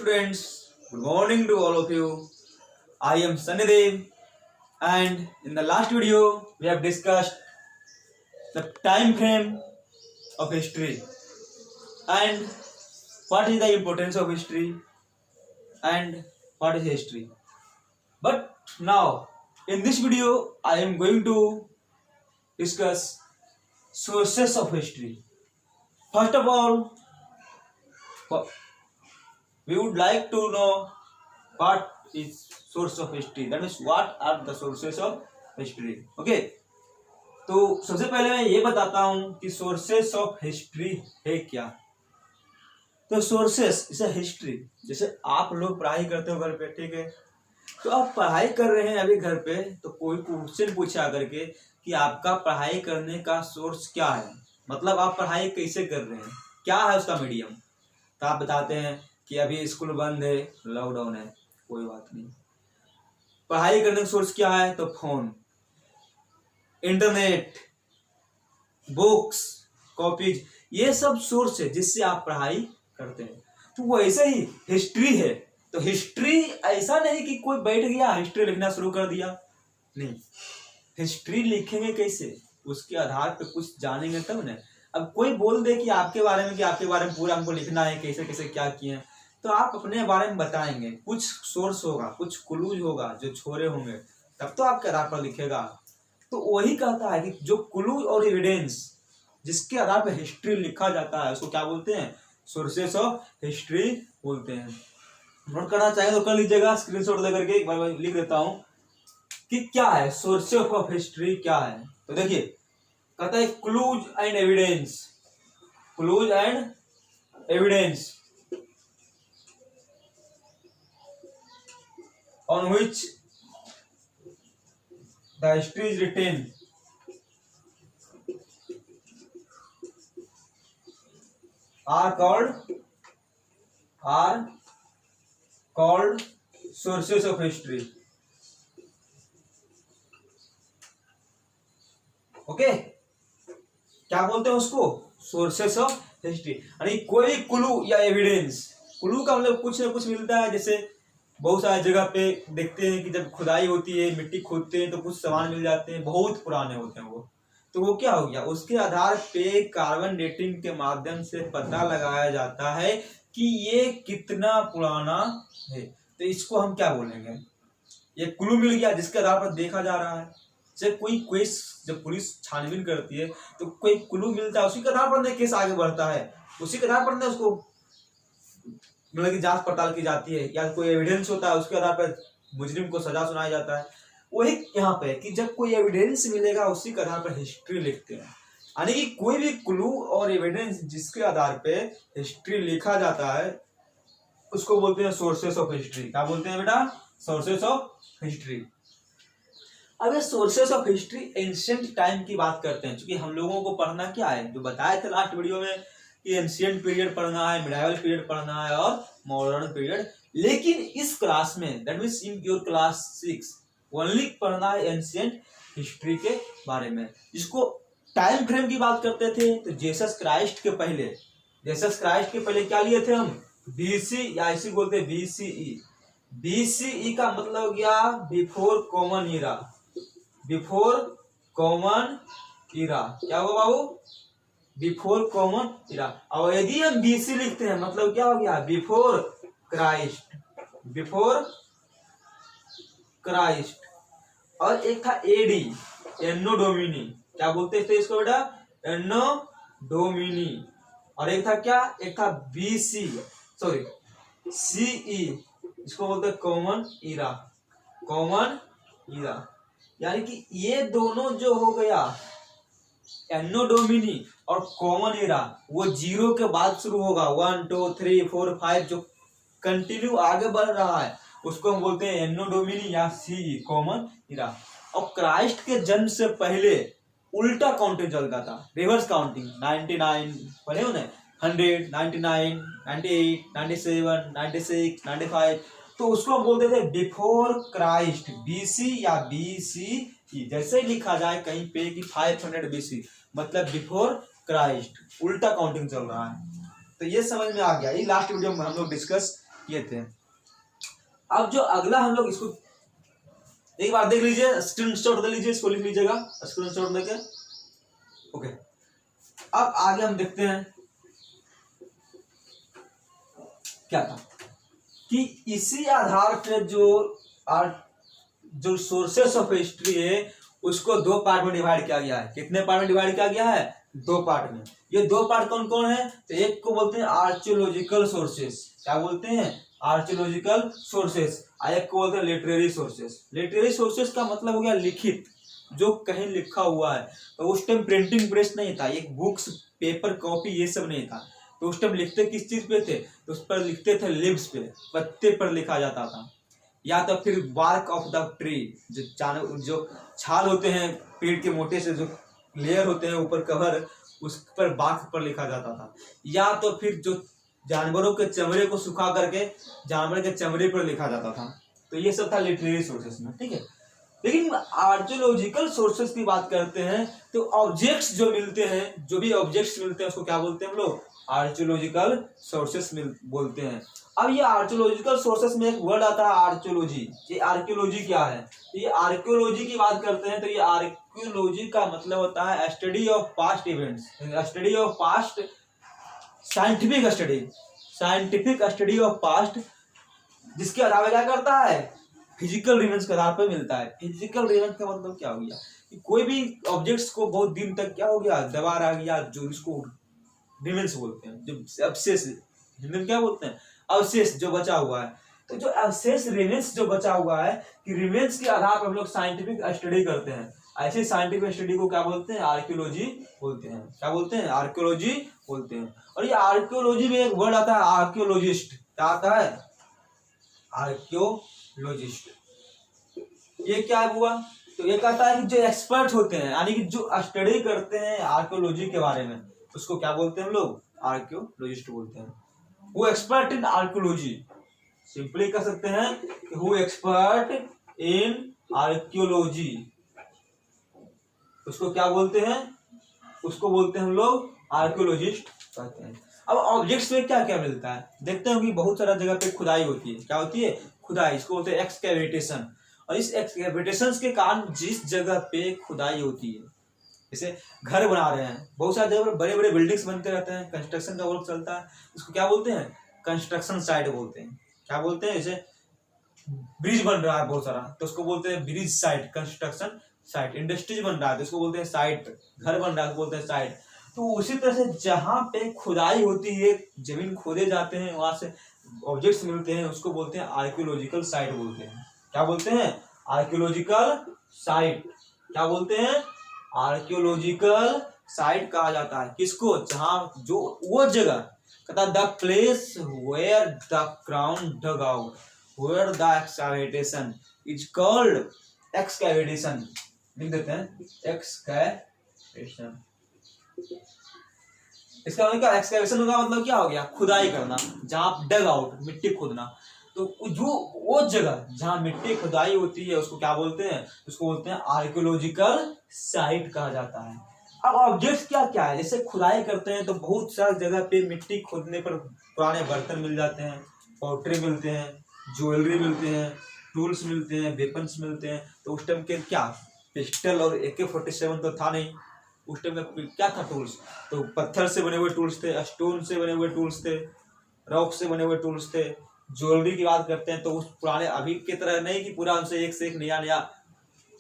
students, good morning to all of you. I am Sunnydev, and in the last video we have discussed the time frame of history and what is the importance of history and what is history. But now in this video I am going to discuss sources of history. First of all, we would like to know what is source of history, that means what are the sources of history. Okay, तो सबसे पहले मैं ये बताता हूं कि sources of history है क्या. तो सोर्सेस इसे हिस्ट्री, जैसे आप लोग पढ़ाई करते हो घर पे, ठीक है, तो आप पढ़ाई कर रहे हैं अभी घर पे, तो कोई क्वेश्चन पूछा करके कि आपका पढ़ाई करने का सोर्स क्या है, मतलब आप पढ़ाई कैसे कर रहे हैं, क्या है उसका मीडियम. तो आप बताते हैं कि अभी स्कूल बंद है, लॉकडाउन है. कोई बात नहीं, पढ़ाई करने का सोर्स क्या है, तो फोन, इंटरनेट, बुक्स, कॉपीज, ये सब सोर्स है जिससे आप पढ़ाई करते हैं. तो वैसे ही हिस्ट्री है. तो हिस्ट्री ऐसा नहीं कि कोई बैठ गया हिस्ट्री लिखना शुरू कर दिया, नहीं. हिस्ट्री लिखेंगे कैसे, उसके आधार पे कुछ जानेंगे तब ना. अब कोई बोल दे कि आपके बारे में, कि आपके बारे में पूरा हमको लिखना है, कैसे कैसे क्या किए, तो आप अपने बारे में बताएंगे. कुछ सोर्स होगा, कुछ क्लूज होगा जो छोड़े होंगे, तब तो आपके आधार पर लिखेगा. तो वही कहता है कि जो क्लूज और एविडेंस जिसके आधार पर हिस्ट्री लिखा जाता है उसको क्या बोलते हैं, सोर्सेस ऑफ हिस्ट्री बोलते हैं. नोट करना चाहिए तो कर लीजिएगा, स्क्रीनशॉट लेकर के एक बार मैं लिख देता हूं कि क्या है सोर्सेस ऑफ हिस्ट्री, क्या है. तो देखिए, कहता है clues and evidence, clues and evidence on which the history is written are called sources of history. Okay, क्या बोलते हैं उसको, सोर्सेस ऑफ हिस्ट्री. यानी कोई क्लू या एविडेंस, क्लू का मतलब कुछ ना कुछ मिलता है. जैसे बहुत सारी जगह पे देखते हैं कि जब खुदाई होती है, मिट्टी खोदते हैं, तो कुछ सामान मिल जाते हैं, बहुत पुराने होते हैं वो. तो वो क्या हो गया, उसके आधार पे कार्बन डेटिंग के माध्यम से पता लगाया जाता है कि ये कितना पुराना है. तो इसको हम क्या बोलेंगे, ये क्लू मिल गया जिसके आधार पर देखा जा रहा है. जब कोई केस, जब पुलिस छानबीन करती है तो कोई क्लू मिलता है, उसी के आधार पर केस आगे बढ़ता है, उसी के आधार पर उसको मतलब कि जांच पड़ताल की जाती है, या कोई एविडेंस होता है उसके आधार पर मुजरिम को सजा सुनाया जाता है. वही यहाँ पे कि जब कोई एविडेंस मिलेगा उसी के आधार पर हिस्ट्री लिखते हैं. यानी कि कोई भी क्लू और एविडेंस जिसके आधार पे हिस्ट्री लिखा जाता है उसको बोलते हैं सोर्सेस ऑफ हिस्ट्री. क्या बोलते हैं बेटा, सोर्सेस ऑफ हिस्ट्री. अब ये sources of history ancient time की बात करते हैं, क्योंकि हम लोगों को पढ़ना क्या है, जो बताया था लास्ट वीडियो में कि एंशिएंट पीरियड पढ़ना है, मिडाइवल पीरियड पढ़ना है और मॉडर्न पीरियड. लेकिन इस क्लास में, that means in your class 6 only पढ़ना है एंशिएंट हिस्ट्री के बारे में. जिसको टाइम फ्रेम की बात करते थे, तो जीसस क्राइस्ट के पहले क्या लिए थे हम, बीसी, या इसी बोलते हैं बीसीई. बीसीई का मतलब हो गया before common era. Before common era क्या हुआ बाबू, बिफोर कॉमन ईरा. और यदि हम बीसी लिखते हैं मतलब क्या हो गया, बिफोर क्राइस्ट. Before Christ. और एक था एडी, एनो डोमिनी. क्या बोलते थे इसको बेटा, एनो डोमिनी. और एक था क्या, एक था बीसी, सॉरी सीई, इसको बोलते हैं कॉमन ईरा. कॉमन ईरा यानी कि ये दोनों जो हो गया एनो डोमिनी और कॉमन एरा, वो जीरो के बाद शुरू होगा. 1 2 3 4 5 जो कंटिन्यू आगे बढ़ रहा है उसको हम बोलते हैं एनो डोमिनी या सी कॉमन एरा. और क्राइस्ट के जन्म से पहले उल्टा काउंटिंग चलता था, रिवर्स काउंटिंग. 99 पढ़े हो ना, 100, 99, 98, 97, 96, 95, तो उसको हम बोलते थे बिफोर क्राइस्ट, बीसी या बीसी. जैसे ही लिखा जाए कहीं पे कि 500 बीसी, मतलब बिफोर क्राइस्ट, उल्टा काउंटिंग चल रहा है. तो ये समझ में आ गया. ये लास्ट वीडियो में हम लोग डिस्कस किए थे। अब जो अगला हम लोग इसको एक बार देख लीजिए, स्क्रीनशॉट ले लीजिए, इसको लिख लीजिएगा स्क्रीनशॉट लेके। ओके, अब आगे हम देखते हैं क्या था कि इसी आधार पे जो सोर्सेस ऑफ हिस्ट्री है उसको दो पार्ट में डिवाइड किया गया है। कितने पार्ट में डिवाइड किया गया है? दो पार्ट में। ये दो पार्ट कौन कौन है? तो एक को बोलते हैं आर्कियोलॉजिकल सोर्सेस। क्या बोलते हैं? Archaeological sources. और एक को बोलते हैं लिटरेरी सोर्सेस। लिटरेरी सोर्सेस का मतलब हो गया लिखित, जो कहीं लिखा हुआ है। तो उस टाइम प्रिंटिंग प्रेस नहीं था, एक बुक्स पेपर कॉपी ये सब नहीं था, तो उस टाइम लिखते किस चीज पे थे? तो उस पर लिखते थे लीव्स पे, पत्ते पर लिखा जाता था, या तो फिर बार्क ऑफ द ट्री, जो छाल होते हैं पेड़ के मोटे से जो लेयर होते हैं ऊपर कवर, उस पर बार्क पर लिखा जाता था, या तो फिर जो जानवरों के चमड़े को सुखा करके जानवर के चमड़े पर लिखा जाता था। तो ये सब था लिटरेरी सोर्सेस में, ठीक है। लेकिन आर्कियोलॉजिकल सोर्सेस की बात करते हैं तो ऑब्जेक्ट्स जो मिलते हैं, जो भी ऑब्जेक्ट्स मिलते हैं उसको क्या बोलते हैं हम लोग? आर्कियोलॉजिकल सोर्सेस बोलते हैं। अब ये आर्कियोलॉजिकल सोर्सेस में एक वर्ड आता है आर्कियोलॉजी। ये आर्कियोलॉजी क्या है? ये आर्कियोलॉजी की बात करते हैं तो ये आर्कियोलॉजी का मतलब होता है study of past events, study of past, scientific study of past, जिसके आधार पर क्या करता है? फिजिकल रिमेन्स के आधार पर मिलता है। फिजिकल रिमेन्स का मतलब क्या हो गया कि कोई भी ऑब्जेक्ट्स को बहुत दिन तक क्या हो गया, दबा रह गया, जो इसको रिमेन्स बोलते हैं, जो अवशेष, हिंदी में क्या बोलते हैं? अवशेष जो बचा हुआ है। तो जो अवशेष रिमेन्स जो बचा हुआ है कि रिमेन्स के आधार पर हम लोग साइंटिफिक स्टडी करते हैं। ऐसे साइंटिफिक स्टडी को क्या बोलते हैं? आर्कियोलॉजी बोलते हैं। क्या बोलते हैं? आर्कियोलॉजी बोलते हैं। और ये आर्कियोलॉजी में एक वर्ड आता है आर्कियोलॉजिस्ट। क्या आता है? आर्कियोलॉजिस्ट। ये क्या हुआ? तो ये कहता है कि जो एक्सपर्ट होते हैं, यानी कि जो स्टडी करते हैं आर्कियोलॉजी के बारे में, उसको क्या बोलते हैं हम लोग? आर्कियोलॉजिस्ट बोलते हैं। Who expert in archaeology, simply कह सकते हैं कि हु एक्सपर्ट इन आर्कियोलॉजी, उसको क्या बोलते हैं? उसको बोलते हैं हम लोग आर्कियोलॉजिस्ट कहते हैं। अब ऑब्जेक्ट्स में क्या क्या मिलता है देखते हैं कि बहुत सारा जगह पे खुदाई होती है। क्या होती है? खुदाई। इसको बोलते हैं एक्सकैवेटेशन। और इस एक्सकैवेटेशन के कारण जिस जगह पे खुदाई होती है, जैसे घर बना रहे हैं, बहुत सारी जगह पर बड़े बड़े बिल्डिंग्स बनते रहते हैं, कंस्ट्रक्शन का वर्क चलता है, इसको क्या बोलते हैं? कंस्ट्रक्शन साइट बोलते हैं। क्या बोलते हैं? जैसे ब्रिज बन रहा है बहुत सारा, तो उसको बोलते हैं bridge site, construction site. Industries बन रहा है तो उसको बोलते हैं साइट। घर बन रहा है तो बोलते हैं साइट। तो उसी तरह से जहां पे खुदाई होती है, जमीन खोदे जाते हैं, वहां से ऑब्जेक्ट्स मिलते हैं, उसको बोलते हैं आर्कियोलॉजिकल साइट बोलते हैं। क्या बोलते हैं? Archaeological site. क्या बोलते हैं? आर्कियोलॉजिकल साइट कहा जाता है किसको? जहां जो वो जगह कहता the place where the ground dug out, where the excavation is called excavation. लिख देते हैं एक्सकैवेशन। इसका मतलब क्या? एक्सकैवेशन का मतलब क्या हो गया? खुदाई करना। जहां डग आउट, मिट्टी खोदना। तो जो वो जगह जहां मिट्टी खुदाई होती है उसको क्या बोलते हैं? उसको बोलते हैं आर्कियोलॉजिकल साइट कहा जाता है। अब ऑब्जेक्ट्स क्या क्या है? जैसे खुदाई करते हैं तो बहुत सारी जगह पे मिट्टी खोदने पर पुराने बर्तन मिल जाते हैं, पॉटरी मिलते हैं, ज्वेलरी मिलते हैं, टूल्स मिलते हैं, वेपन्स मिलते हैं। तो उस टाइम के क्या पिस्टल और AK-47 तो था नहीं उस टाइम में। क्या था टूल्स? तो पत्थर से बने हुए टूल्स थे, स्टोन से बने हुए टूल्स थे, रॉक से बने हुए टूल्स थे। ज्वेलरी की बात करते हैं तो उस पुराने अभी की तरह नहीं कि पूरा उनसे एक से एक नया नया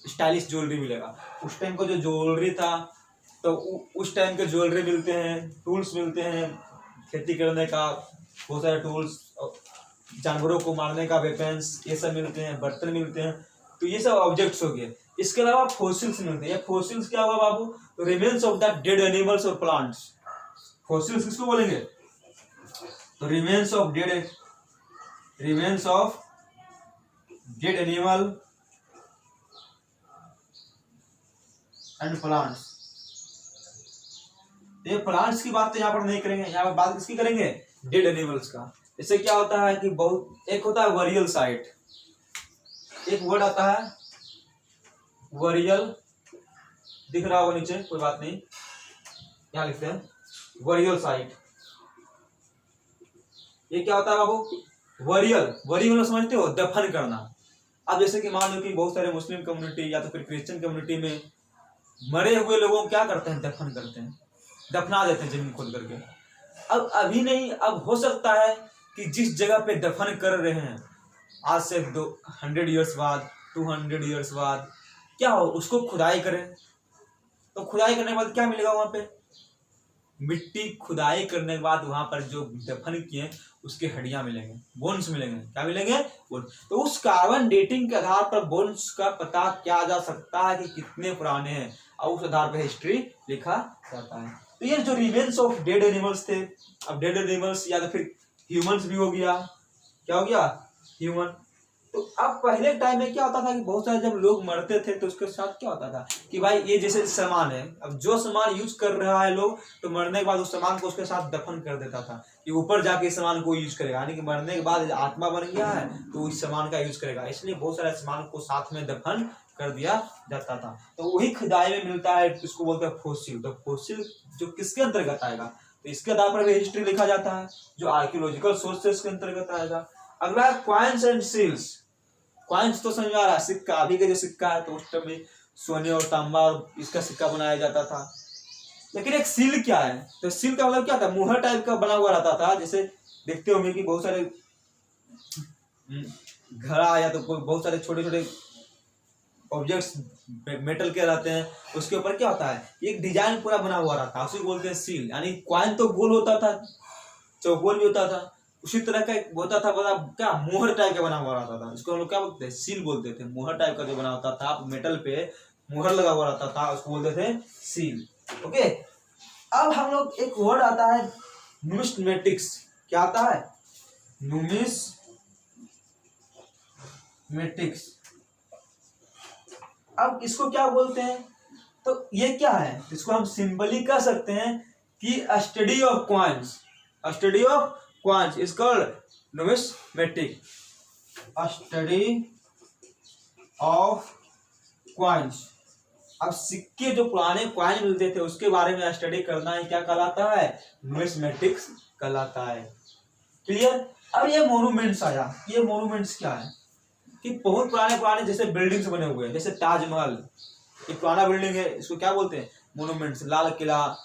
स्टाइलिश ज्वेलरी मिलेगा। उस टाइम का जो ज्वेलरी था तो उस टाइम के ज्वेलरी मिलते हैं, टूल्स मिलते हैं खेती करने का, बहुत सारे टूल्स, जानवरों को मारने का वेपन्स, ये सब मिलते हैं, बर्तन मिलते हैं। तो ये सब ऑब्जेक्ट्स हो गए। इसके अलावा फॉसिल्स मिलते हैं। फॉसिल्स क्या हुआ बाबू? तो remains of the dead animals और प्लांट्स। फॉसिल्स किसको बोलेंगे? तो remains of dead animal and plants. ये प्लांट्स की बात तो यहाँ पर नहीं करेंगे, यहाँ पर बात किसकी करेंगे? डेड एनिमल्स का। इससे क्या होता है कि बहुत एक होता है वरियल साइट, एक वर्ड आता है वरियल, दिख रहा होगा नीचे, कोई बात नहीं, यहाँ लिखते हैं वरियल साइट। ये क्या होता है बाबू? वरियल, वरी मतलब समझते हो, दफन करना। अब जैसे कि मान लो कि बहुत सारे मुस्लिम कम्युनिटी या तो फिर क्रिश्चियन कम्युनिटी में मरे हुए लोगों को क्या करते हैं, दफन करते हैं, दफना देते हैं जमीन खोद करके। अब अभी नहीं, अब हो सकता है कि जिस जगह पे दफन कर रहे हैं आज से 100 ईयर्स बाद, 200 ईयर्स बाद क्या हो, उसको खुदाई करें। तो खुदाई करने के बाद क्या मिलेगा वहां पे, मिट्टी खुदाई करने के बाद वहां पर जो दफन किए उसके हड्डियां मिलेंगे, बोन्स मिलेंगे। क्या मिलेंगे, बोन्स। तो उस कार्बन डेटिंग के आधार पर बोन्स का पता किया जा सकता है कि कितने पुराने हैं, और उस आधार पर हिस्ट्री लिखा जाता है। तो ये जो रिमेन्स ऑफ डेड एनिमल्स थे, अब डेड एनिमल्स या तो फिर ह्यूमंस भी हो गया, क्या हो गया, ह्यूमन। तो अब पहले टाइम में क्या होता था कि बहुत सारे जब लोग मरते थे तो उसके साथ क्या होता था कि भाई ये जैसे सामान है, अब जो सामान यूज कर रहा है लोग, तो मरने के बाद उस सामान को उसके साथ दफन कर देता था कि ऊपर जाके इस सामान को यूज करेगा, यानी कि मरने के बाद आत्मा बन गया है तो इस सामान का यूज करेगा, इसलिए बहुत सारे सामान को साथ में दफन कर दिया जाता था। तो वही खुदाई में मिलता है, इसको बोलते हैं फॉसिल। तो फॉसिल जो किसके अंतर्गत आएगा, तो इसके आधार पर भी हिस्ट्री लिखा जाता है, जो आर्कियोलॉजिकल सोर्सेस के अंतर्गत आएगा। अगला क्वाइंस एंड सील्स। क्वाइंस तो समझ आ रहा है, सिक्का। अभी का जो सिक्का है तो उस टाइम में सोने और तांबा और इसका सिक्का बनाया जाता था। लेकिन एक सील क्या है, तो सील का मतलब क्या था, मुहर टाइप का बना हुआ रहता था। जैसे देखते होंगे कि बहुत सारे घड़ा या तो बहुत सारे छोटे छोटे ऑब्जेक्ट्स मेटल के रहते हैं, उसके ऊपर क्या होता है, एक डिजाइन पूरा बना हुआ रहता है, उसी को बोलते हैं सील। यानी क्वाइन तो गोल होता था, चौकोर भी होता था, उसी तरह का एक होता था, बड़ा क्या मोहर टाइप का बना हुआ रहता था, इसको हम लोग क्या बोलते हैं, सील बोलते थे। मोहर टाइप का जो बना होता था, मेटल पे मोहर लगा हुआ रहता था, उसको बोलते थे सील। ओके, अब हम लोग एक वर्ड आता है न्यूमिस्मेटिक्स। क्या आता है, न्यूमिस्मेटिक्स। अब इसको क्या बोलते हैं, तो ये क्या है, इसको हम सिंपली कह सकते हैं कि study of coins. Study of coins is called numismatic. Study of coins. अब सिक्के जो पुराने क्वाइन मिलते थे उसके बारे में स्टडी करना ही क्या कहलाता है, न्यूमिस्मेटिक्स कहलाता है। क्लियर। अब ये मोन्यूमेंट्स आया। ये मोन्यूमेंट्स क्या है कि बहुत पुराने पुराने जैसे बिल्डिंग्स बने हुए हैं, जैसे ताजमहल, ये पुराना बिल्डिंग है, इसको क्या बोलते हैं, मोन्यूमेंट्स। लाल किला,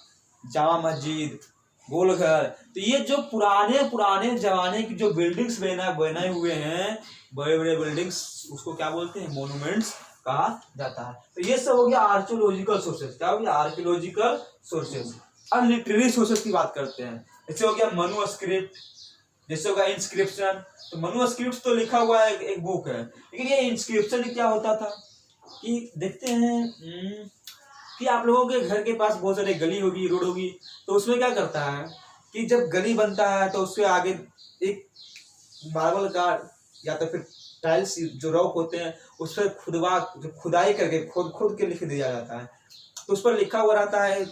जामा मस्जिद, गोलघर। तो ये जो पुराने पुराने जमाने की जो बिल्डिंग्स बने हुए हैं, बड़े बड़े बिल्डिंग्स, उसको क्या बोलते हैं, मोन्यूमेंट्स कहा जाता है। तो ये सब हो गया आर्कियोलॉजिकल सोर्सेस। क्या हो गया, आर्कियोलॉजिकल सोर्सेस। अब लिटरेरी सोर्सेस की बात करते हैं। जैसे हो गया मनुस्क्रिप्ट, जैसे होगा इंस्क्रिप्शन। तो मनुस्क्रिप्ट तो लिखा हुआ है, एक बुक है, लेकिन ये इंस्क्रिप्शन क्या होता था कि देखते हैं कि आप लोगों के घर के पास बहुत सारे गली होगी, रोड होगी, तो उसमें क्या करता है कि जब गली बनता है तो उसके आगे एक मार्बल का या तो फिर टाइल्स जो रॉक होते हैं उस पर खुदाई करके खोद के लिख दिया जाता है। तो उस पर लिखा हुआ रहता है,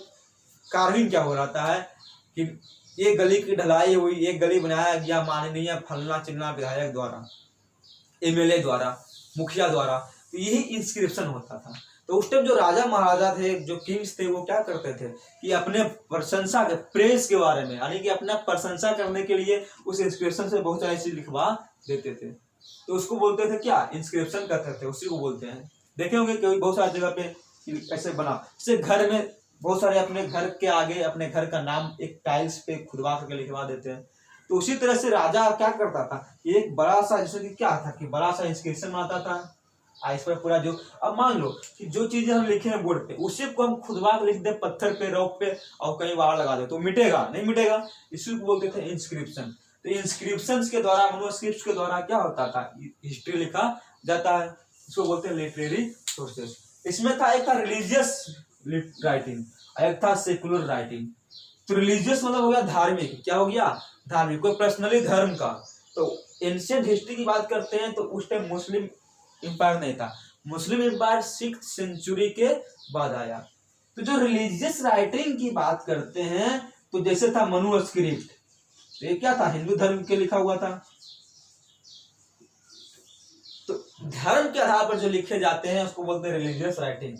कार्विंग क्या हो रहता है कि ये गली की ढलाई हुई, एक गली बनाया गया माननीय फलना चिल्ला विधायक द्वारा, एमएलए द्वारा, मुखिया द्वारा। तो यही इंस्क्रिप्शन होता था। तो उस टाइम जो राजा महाराजा थे, जो किंग्स थे, वो क्या करते थे कि अपने प्रशंसा के, प्रेस के बारे में, यानी कि अपना प्रशंसा करने के लिए उस इंस्क्रिप्शन से बहुत सारी चीज लिखवा देते थे। तो उसको बोलते थे क्या, इंस्क्रिप्शन कहते थे, उसी को बोलते हैं। देखे होंगे कि बहुत सारी जगह पे ऐसे बना, जैसे घर में बहुत सारे अपने घर के आगे अपने घर का नाम एक टाइल्स पे खुदवा करके लिखवा देते हैं। तो उसी तरह से राजा क्या करता था, एक बड़ा सा, जैसे कि क्या था कि बड़ा सा इंस्क्रिप्शन आता था, इस पर पूरा जो, अब मान लो कि जो चीजें हम लिखे हैं बोर्ड पे, उसी को हम खुदवा कर लिख दे पत्थर पे, रॉक पे, और कहीं बाहर लगा दे, तो मिटेगा नहीं, मिटेगा। इसी को बोलते थे इंस्क्रिप्शन। तो इंस्क्रिप्शन के द्वारा, मनुस्क्रिप्ट के द्वारा क्या होता था, हिस्ट्री लिखा जाता है। इसको बोलते हैं लिटरेरी सोर्सेस। इसमें था, एक था रिलीजियस राइटिंग, एक था सेकुलर राइटिंग। तो रिलीजियस मतलब हो गया धार्मिक, क्या हो गया, धार्मिक, कोई पर्सनली धर्म का। तो एंशिएंट हिस्ट्री की बात करते हैं तो उस टाइम मुस्लिम एम्पायर नहीं था, मुस्लिम एम्पायर 6th सेंचुरी के बाद आया। तो जो रिलीजियस राइटिंग की बात करते हैं तो जैसे था मनुस्क्रिप्ट, तो ये क्या था, हिंदू धर्म के लिखा हुआ था। तो धर्म के आधार पर जो लिखे जाते हैं उसको बोलते हैं रिलीजियस राइटिंग।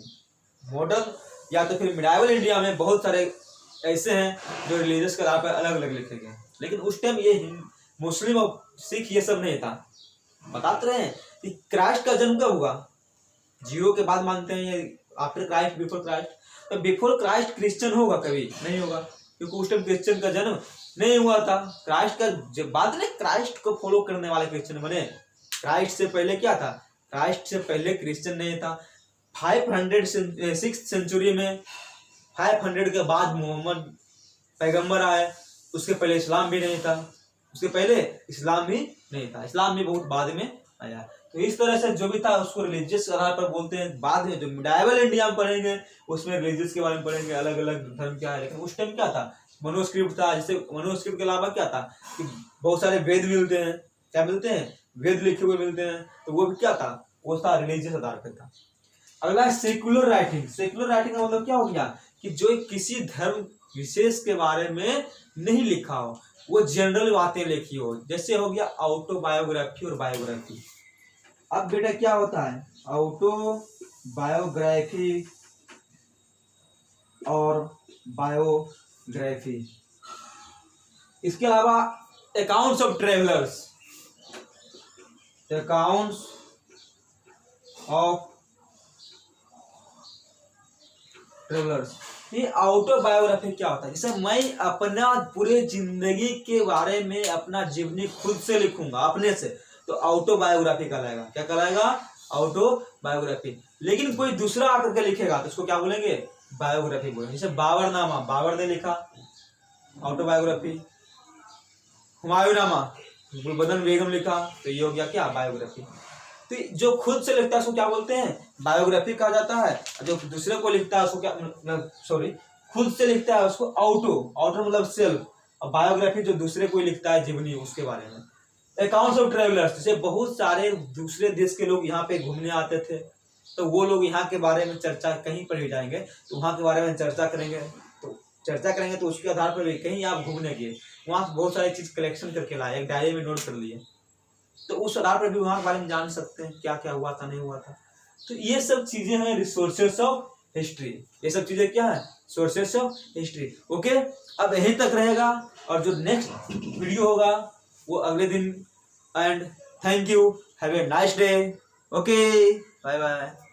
मॉडर्न या तो फिर मिडाइवल इंडिया में बहुत सारे ऐसे हैं जो रिलीजियस के आधार पर अलग अलग लिखे गए, लेकिन उस टाइम ये मुस्लिम और सिख ये सब नहीं था। बताते रहे हैं कि क्राइस्ट का जन्म कब हुआ, 0 के बाद मानते हैं ये आफ्टर क्राइस्ट बिफोर क्राइस्ट। तो बिफोर क्राइस्ट क्रिश्चियन होगा, कभी नहीं होगा, क्योंकि उस टाइम क्रिश्चियन का जन्म नहीं हुआ था। क्राइस्ट का जब बाद में क्राइस्ट को फॉलो करने वाले क्रिश्चियन बने। क्राइस्ट से पहले क्या था, क्राइस्ट से पहले क्रिश्चियन नहीं था। 506 सेंचुरी में 500 के बाद मोहम्मद पैगंबर आए, उसके पहले इस्लाम भी नहीं था, उसके पहले इस्लाम भी नहीं था, इस्लाम भी बहुत बाद में आया। तो इस तरह से जो भी था उसको रिलीजियस आधार पर बोलते हैं। बाद में जो मिडाइवल इंडिया में पढ़ेंगे उसमें रिलीजियस के बारे में पढ़ेंगे, अलग अलग धर्म क्या है। लेकिन उस टाइम क्या था, मनोस्क्रिप्ट था। जैसे मनोस्क्रिप्ट के अलावा क्या था कि बहुत सारे वेद मिलते हैं, क्या मिलते हैं, वेद लिखे हुए मिलते हैं। तो वो भी क्या था, वो था रिलीजियस आधार पर था। अगला है सेकुलर राइटिंग। सेकुलर राइटिंग का मतलब क्या हो गया कि जो किसी धर्म विशेष के बारे में नहीं लिखा हो, वो जनरल बातें लिखी हो। जैसे हो गया ऑटोबायोग्राफी और बायोग्राफी। अब बेटा क्या होता है ऑटोबायोग्राफी और बायोग्राफी। इसके अलावा accounts of travellers, accounts of travellers. ये ऑटोबायोग्राफी क्या होता है, जैसे मैं अपना पूरे जिंदगी के बारे में अपना जीवनी खुद से लिखूंगा अपने से, तो ऑटोबायोग्राफी कहलाएगा। क्या कहलाएगा, ऑटोबायोग्राफी। लेकिन कोई दूसरा आकर के लिखेगा तो उसको क्या बोलेंगे, बायोग्राफी बोलेंगे। जैसे बाबरनामा, बाबर ने लिखा, ऑटोबायोग्राफी। हुमायूंनामा, गुलबदन बेगम लिखा, तो ये हो गया क्या, बायोग्राफी। तो जो खुद से लिखता है उसको क्या बोलते हैं, बायोग्राफी कहा जाता है। जो दूसरे को लिखता है उसको क्या, सॉरी, खुद से लिखता है उसको ऑटो मतलब सेल्फ। और बायोग्राफी जो दूसरे को लिखता है जीवनी, उसके बारे में। अकाउंट्स ऑफ ट्रेवलर्स, जैसे बहुत सारे दूसरे देश के लोग यहाँ पे घूमने आते थे, तो वो लोग यहाँ के बारे में चर्चा, कहीं पर भी जाएंगे तो वहाँ के बारे में चर्चा करेंगे। तो उसके आधार पर भी कहीं आप घूमने गए, वहाँ बहुत सारी चीज कलेक्शन करके लाए, एक डायरी में नोट कर लिए, तो उस आधार पर भी वहाँ के बारे में जान सकते हैं क्या क्या हुआ था, नहीं हुआ था। तो ये सब चीजें हैं रिसोर्सेस ऑफ हिस्ट्री। ये सब चीजें क्या है, सोर्सेस ऑफ हिस्ट्री। ओके, अब यहीं तक रहेगा, और जो नेक्स्ट वीडियो होगा वो अगले दिन। And thank you, have a nice day. Okay, bye bye.